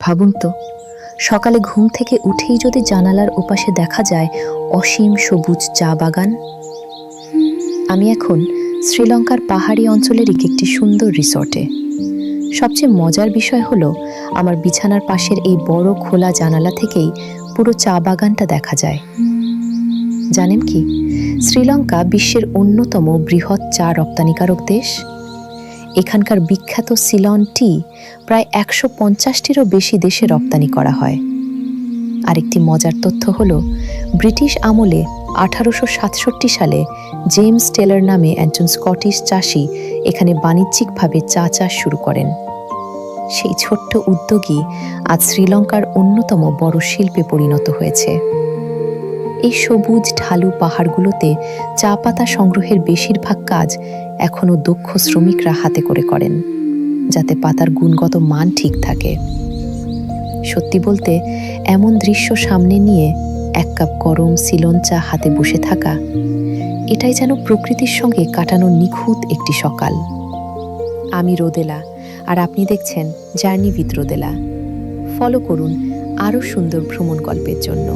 ভাবুন তো, সকালে ঘুম থেকে উঠেই যদি জানালার ওপাশে দেখা যায় অসীম সবুজ চা বাগান। আমি এখন শ্রীলঙ্কার পাহাড়ি অঞ্চলের একটি সুন্দর রিসর্টে। সবচেয়ে মজার বিষয় হলো, আমার বিছানার পাশের এই বড় খোলা জানালা থেকেই পুরো চা বাগানটা দেখা যায়। জানেন কি, শ্রীলঙ্কা বিশ্বের অন্যতম বৃহৎ চা রপ্তানিকারক দেশ। এখানকার বিখ্যাত সিলন টি প্রায় ১৫০টিরও বেশি দেশে রপ্তানি করা হয়। আরেকটি মজার তথ্য হলো, ব্রিটিশ আমলে ১৮৬৭ সালে জেমস টেলর নামে একজন স্কটিশ চাষি এখানে বাণিজ্যিকভাবে চা চাষ শুরু করেন। সেই ছোট্ট উদ্যোগই আজ শ্রীলঙ্কার অন্যতম বড় শিল্পে পরিণত হয়েছে। এই সবুজ ঢালু পাহাড়গুলোতে চা পাতা সংগ্রহের বেশিরভাগ কাজ এখনও দক্ষ শ্রমিকরা হাতে করে করেন, যাতে পাতার গুণগত মান ঠিক থাকে। সত্যি বলতে, এমন দৃশ্য সামনে নিয়ে এক কাপ গরম সিলন চা হাতে বসে থাকা, এটাই যেন প্রকৃতির সঙ্গে কাটানো নিখুঁত একটি সকাল। আমি রোদেলা, আর আপনি দেখছেন জার্নি উইথ রোদেলা। ফলো করুন আরও সুন্দর ভ্রমণ গল্পের জন্য।